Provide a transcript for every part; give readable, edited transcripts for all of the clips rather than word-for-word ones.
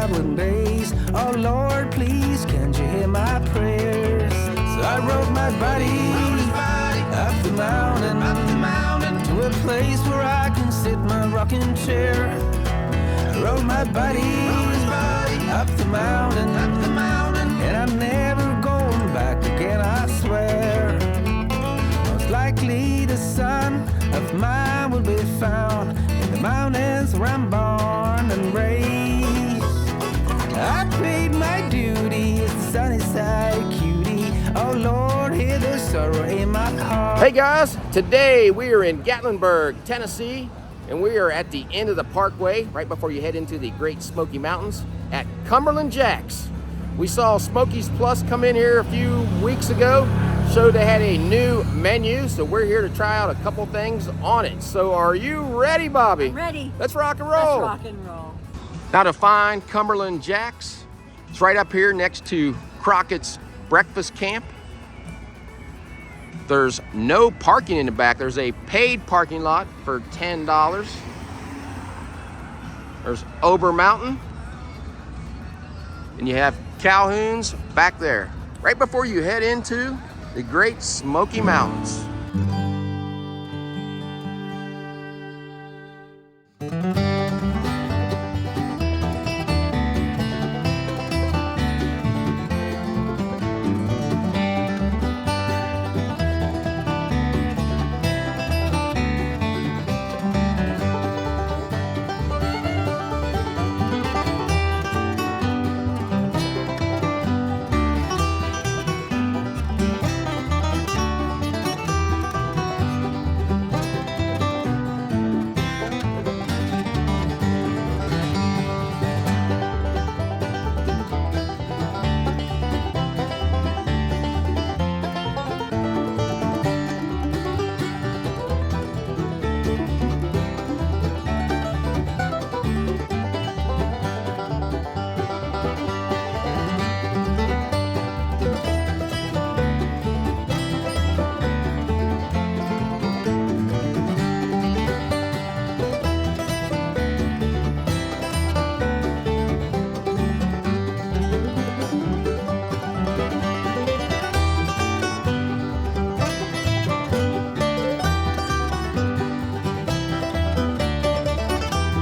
traveling days. Oh Lord, please, can't you hear my prayers? So I rode my buddy up the mountain, to a place where I can sit my rocking chair. I rode my buddy up the mountain, and I'm never going back again, I swear. Most likely the son of mine will be found in the mountains where I'm born and raised. I paid my duty at the sunny side, cutie. Oh Lord, hear the sorrow in my heart. Hey guys, today we are in Gatlinburg, Tennessee, and we are at the end of the parkway, right before you head into the Great Smoky Mountains at Cumberland Jack's. We saw Smokies Plus come in here a few weeks ago, showed they had a new menu, so we're here to try out a couple things on it. So are you ready, Bobby? I'm ready. Let's rock and roll. Let's rock and roll. Now to find Cumberland Jack's, it's right up here next to Crockett's Breakfast Camp. There's no parking in the back. There's a paid parking lot for $10. There's Ober Mountain. And you have Calhoun's back there, right before you head into the Great Smoky Mountains.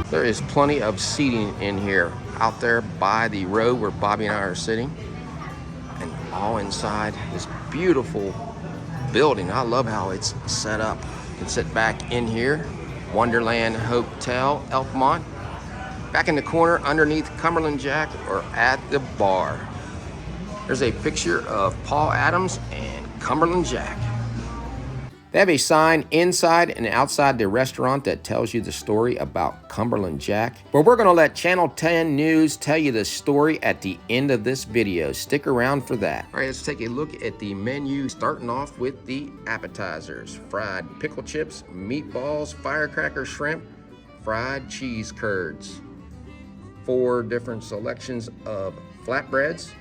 There is plenty of seating in here, out there by the road where Bobby and I are sitting, and all inside this beautiful building. I love how it's set up. You can sit back in here, Wonderland Hotel, Elkmont, back in the corner underneath Cumberland Jack or at the bar. There's a picture of Paul Adams and Cumberland Jack. They have a sign inside and outside the restaurant that tells you the story about Cumberland Jack. But we're going to let Channel 10 News tell you the story at the end of this video. Stick around for that. All right, let's take a look at the menu, starting off with the appetizers. Fried pickle chips, meatballs, firecracker shrimp, fried cheese curds. 4 different selections of flatbreads.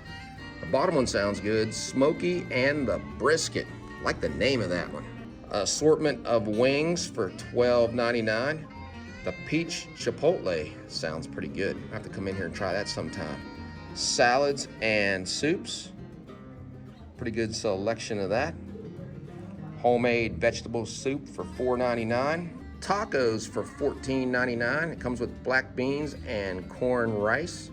The bottom one sounds good, smoky and the brisket. Like the name of that one. Assortment of wings for $12.99. The peach chipotle sounds pretty good. I have to come in here and try that sometime. Salads and soups. Pretty good selection of that. Homemade vegetable soup for $4.99. Tacos for $14.99. It comes with black beans and corn rice.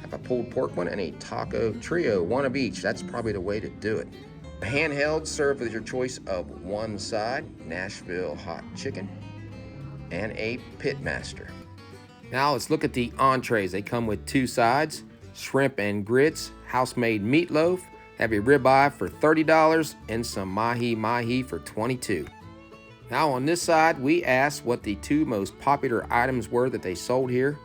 Have a pulled pork one and a taco trio, one of each. That's probably the way to do it. Handheld, served with your choice of one side, Nashville hot chicken, and a pitmaster. Now let's look at the entrees. They come with 2 sides, shrimp and grits, house-made meatloaf, have a ribeye for $30, and some mahi-mahi for $22. Now on this side, we asked what the 2 most popular items were that they sold here.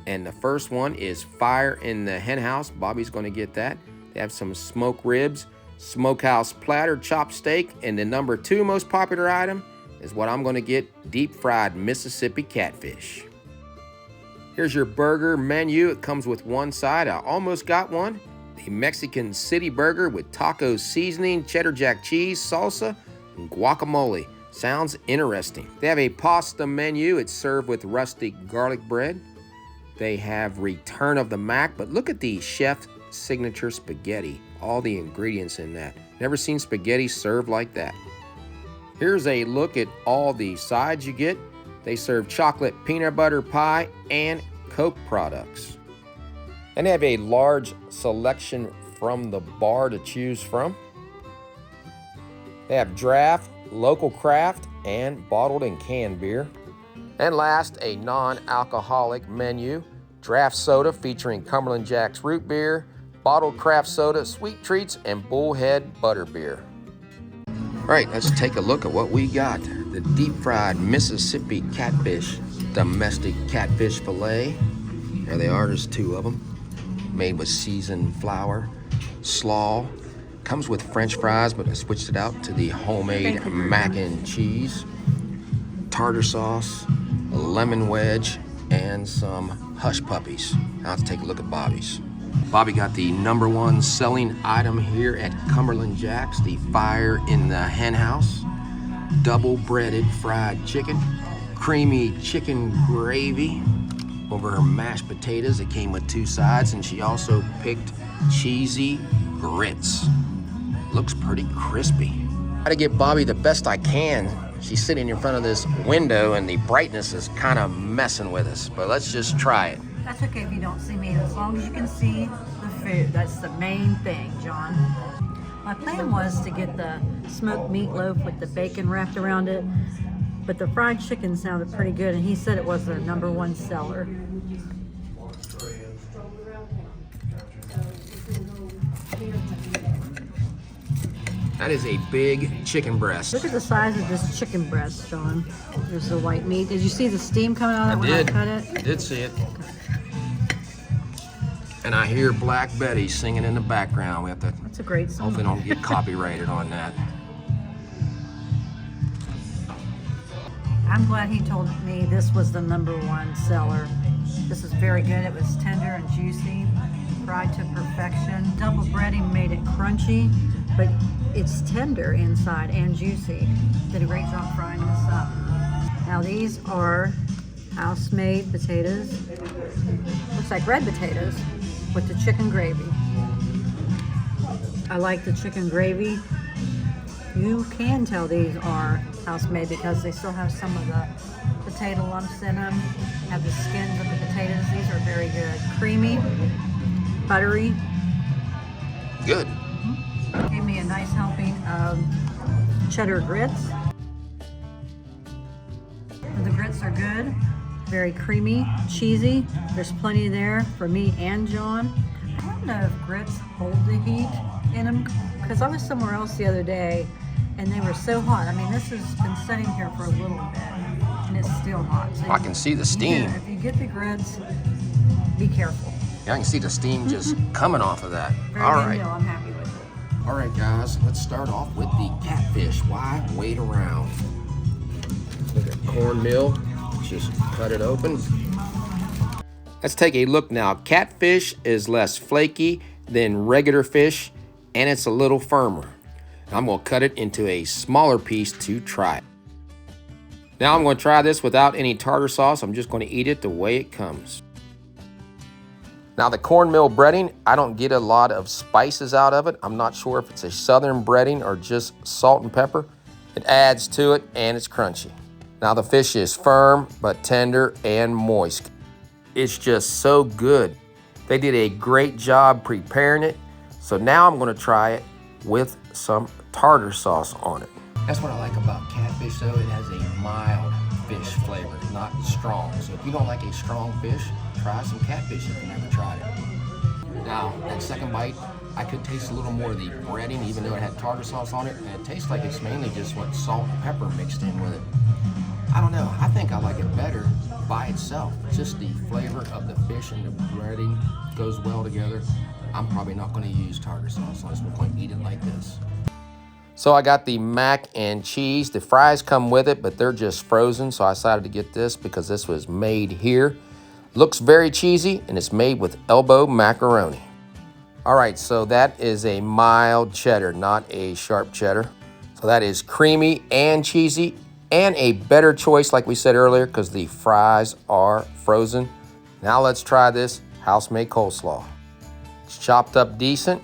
And the first one is Fire in the Hen House. Bobby's gonna get that. They have some smoked ribs, smokehouse platter, chopped steak, and the number 2 most popular item is what I'm gonna get, deep fried Mississippi catfish. Here's your burger menu. It comes with 1 side. I almost got one. The Mexican City Burger with taco seasoning, cheddar jack cheese, salsa, and guacamole. Sounds interesting. They have a pasta menu. It's served with rustic garlic bread. They have Return of the Mac, but look at the chef signature spaghetti. All the ingredients in that. Never seen spaghetti served like that. Here's a look at all the sides you get. They serve chocolate peanut butter pie and Coke products. And they have a large selection from the bar to choose from. They have draft, local craft, and bottled and canned beer. And last, a non-alcoholic menu. Draft soda featuring Cumberland Jack's root beer, bottled craft soda, sweet treats, and Bullhead butter-beer. All right, let's take a look at what we got. The deep-fried Mississippi catfish, domestic catfish fillet. There they are, there's two of them. Made with seasoned flour, slaw. Comes with French fries, but I switched it out to the homemade mac and cheese, tartar sauce, a lemon wedge, and some hush puppies. Now let's take a look at Bobby's. Bobby got the #1 selling item here at Cumberland Jack's, the Fire in the Hen House. Double breaded fried chicken, creamy chicken gravy over her mashed potatoes. It came with 2 sides, and she also picked cheesy grits. Looks pretty crispy. Try to get Bobby the best I can. She's sitting in front of this window and the brightness is kind of messing with us, but let's just try it. That's okay if you don't see me, as long as you can see the food. That's the main thing, John. My plan was to get the smoked meatloaf with the bacon wrapped around it, but the fried chicken sounded pretty good, and he said it was their #1 seller. That is a big chicken breast. Look at the size of this chicken breast, John. There's the white meat. Did you see the steam coming out of it when I cut it? I did see it. And I hear Black Betty singing in the background. We have to. That's a great song. Hopefully don't get copyrighted on that. I'm glad he told me this was the #1 seller. This is very good. It was tender and juicy, fried to perfection. Double breading made it crunchy, but it's tender inside and juicy. Did a great job frying this up. Now these are house-made potatoes. Looks like red potatoes with the chicken gravy. I like the chicken gravy. You can tell these are house-made because they still have some of the potato lumps in them, have the skins of the potatoes. These are very good. Creamy, buttery. Good. Gave me a nice helping of cheddar grits. The grits are good, very creamy, cheesy. There's plenty there for me and John. I don't know if grits hold the heat in them, because I was somewhere else the other day and they were so hot. I mean, this has been sitting here for a little bit and it's still hot. So I can see the steam. If you get the grits, be careful. Yeah, I can see the steam just coming off of that. Very All good right. meal, I'm happy with it. All right, guys, let's start off with the catfish. Why wait around? Look at cornmeal. Just cut it open. Let's take a look now. Catfish is less flaky than regular fish, and it's a little firmer. I'm going to cut it into a smaller piece to try it. Now I'm going to try this without any tartar sauce. I'm just going to eat it the way it comes. Now the cornmeal breading, I don't get a lot of spices out of it. I'm not sure if it's a southern breading or just salt and pepper. It adds to it and it's crunchy. Now the fish is firm but tender and moist. It's just so good. They did a great job preparing it. So now I'm going to try it with some tartar sauce on it. That's what I like about catfish though. It has a mild fish flavor, not strong. So if you don't like a strong fish, try some catfish if you never tried it. Now, that second bite, I could taste a little more of the breading, even though it had tartar sauce on it, and it tastes like it's mainly just what salt and pepper mixed in with it. I don't know, I think I like it better by itself. Just the flavor of the fish and the breading goes well together. I'm probably not going to use tartar sauce unless we're going to eat it like this. So I got the mac and cheese. The fries come with it, but they're just frozen, so I decided to get this because this was made here. Looks very cheesy, and it's made with elbow macaroni. All right, so that is a mild cheddar, not a sharp cheddar. So that is creamy and cheesy, and a better choice, like we said earlier, because the fries are frozen. Now let's try this house-made coleslaw. It's chopped up decent.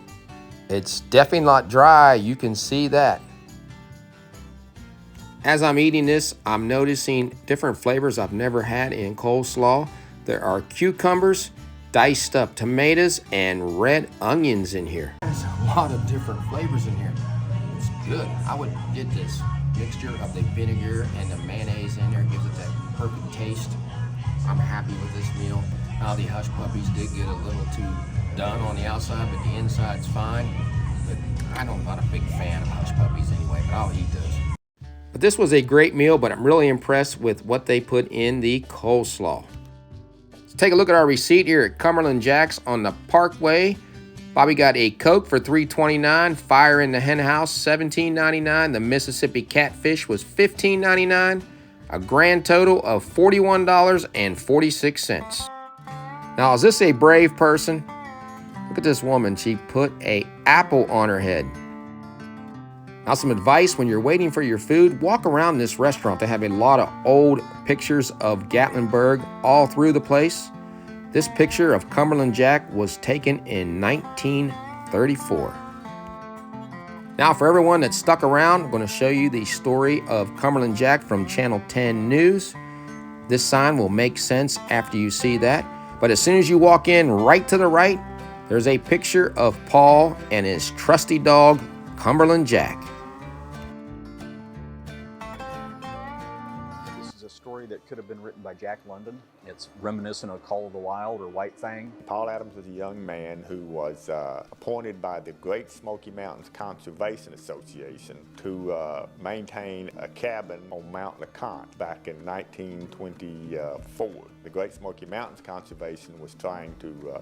It's definitely not dry, you can see that. As I'm eating this, I'm noticing different flavors I've never had in coleslaw. There are cucumbers, diced up tomatoes, and red onions in here. There's a lot of different flavors in here. It's good. I would get this mixture of the vinegar and the mayonnaise in there. Gives it that perfect taste. I'm happy with this meal. The hush puppies did get a little too done on the outside, but the inside's fine. But I'm not a big fan of hush puppies anyway, but I'll eat those. But this was a great meal, but I'm really impressed with what they put in the coleslaw. Let's take a look at our receipt here at Cumberland Jack's on the Parkway. Bobby got a Coke for $3.29, Fire in the Hen House $17.99, the Mississippi Catfish was $15.99, a grand total of $41.46. Now, is this a brave person? Look at this woman. She put an apple on her head. Now, some advice when you're waiting for your food, walk around this restaurant. They have a lot of old pictures of Gatlinburg all through the place. This picture of Cumberland Jack was taken in 1934. Now, for everyone that's stuck around, I'm going to show you the story of Cumberland Jack from Channel 10 News. This sign will make sense after you see that. But as soon as you walk in right to the right, there's a picture of Paul and his trusty dog, Cumberland Jack. This is a story that could have been written by Jack London. It's reminiscent of Call of the Wild or White Fang. Paul Adams was a young man who was appointed by the Great Smoky Mountains Conservation Association to maintain a cabin on Mount LeConte back in 1924. The Great Smoky Mountains Conservation was trying to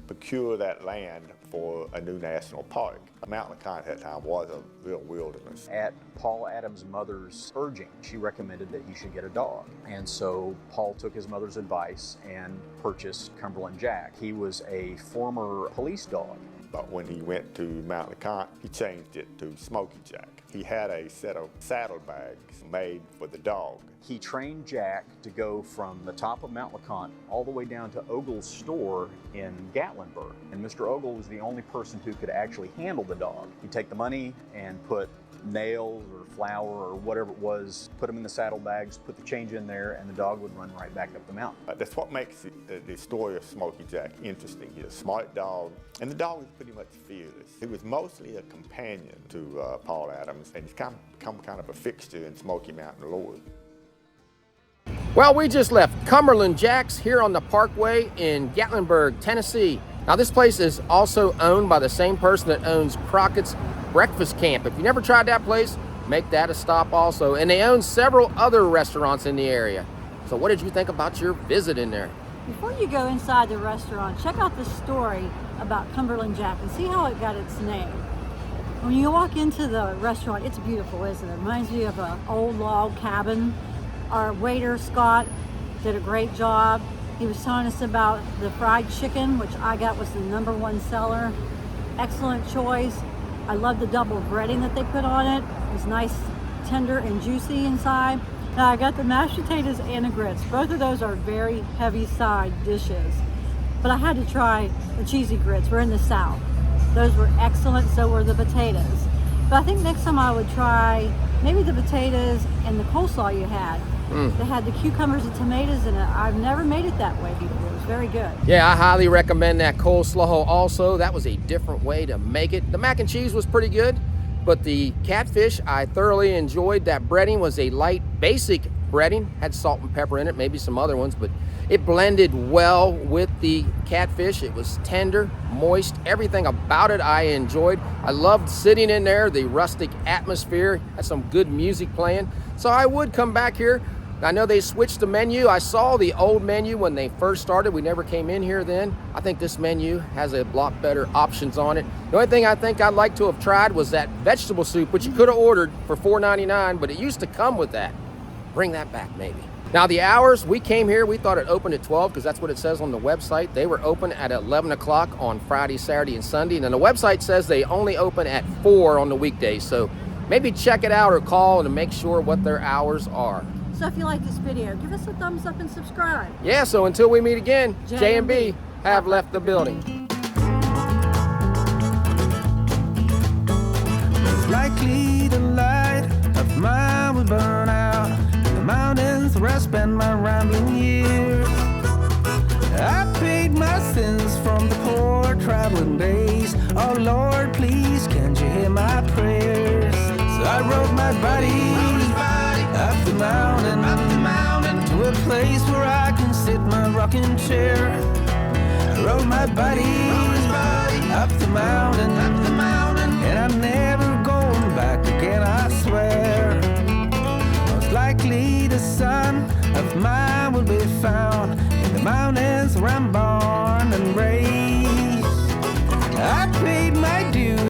procure that land for a new national park. Mount LeConte at that time was a real wilderness. At Paul Adams' mother's urging, she recommended that he should get a dog. And so Paul took his mother's advice and purchased Cumberland Jack. He was a former police dog. But when he went to Mount LeConte, he changed it to Smoky Jack. He had a set of saddlebags made for the dog. He trained Jack to go from the top of Mount LeConte all the way down to Ogle's store in Gatlinburg. And Mr. Ogle was the only person who could actually handle the dog. He'd take the money and put nails or flour or whatever it was, put them in the saddlebags, put the change in there, and the dog would run right back up the mountain. That's what makes the story of Smoky Jack interesting. He's a smart dog, and the dog was pretty much fearless. He was mostly a companion to Paul Adams, and he's become kind of a fixture in Smoky Mountain lore. Well, we just left Cumberland Jack's here on the Parkway in Gatlinburg, Tennessee. Now, this place is also owned by the same person that owns Crockett's Breakfast Camp. If you never tried that place, make that a stop also. And they own several other restaurants in the area. So what did you think about your visit in there? Before you go inside the restaurant, check out the story about Cumberland Jack and see how it got its name. When you walk into the restaurant, it's beautiful, isn't it? It reminds me of an old log cabin. Our waiter, Scott, did a great job. He was telling us about the fried chicken, which I got was the #1 seller. Excellent choice. I love the double breading that they put on it. It was nice, tender, and juicy inside. Now I got the mashed potatoes and the grits. Both of those are very heavy side dishes. But I had to try the cheesy grits. We're in the South. Those were excellent, so were the potatoes. But I think next time I would try maybe the potatoes and the coleslaw you had. They had the cucumbers and tomatoes in it. I've never made it that way before. It was very good. Yeah, I highly recommend that coleslaw also. That was a different way to make it. The mac and cheese was pretty good, but the catfish I thoroughly enjoyed. That breading was a light, basic breading. Had salt and pepper in it, maybe some other ones, but it blended well with the catfish. It was tender, moist, everything about it I enjoyed. I loved sitting in there, the rustic atmosphere, had some good music playing. So I would come back here. I know they switched the menu. I saw the old menu when they first started. We never came in here then. I think this menu has a lot better options on it. The only thing I think I'd like to have tried was that vegetable soup, which you could have ordered for $4.99, but it used to come with that. Bring that back maybe. Now the hours, we came here, we thought it opened at 12 because that's what it says on the website. They were open at 11 o'clock on Friday, Saturday, and Sunday. And then the website says they only open at 4 on the weekdays. So maybe check it out or call to make sure what their hours are. So if you like this video, give us a thumbs up and subscribe. Yeah, so until we meet again, J&B J&B have left the building. Likely the light of mine will burn out in the mountains where I spend my rambling years. I paid my sins from the poor traveling days. Oh Lord, please, can't you hear my prayers? So I rode my body up the mountain to a place where I can sit my rocking chair. I rode my body up the mountain, and I'm never going back again, I swear. Most likely the son of mine will be found in the mountains where I'm born and raised. I paid my dues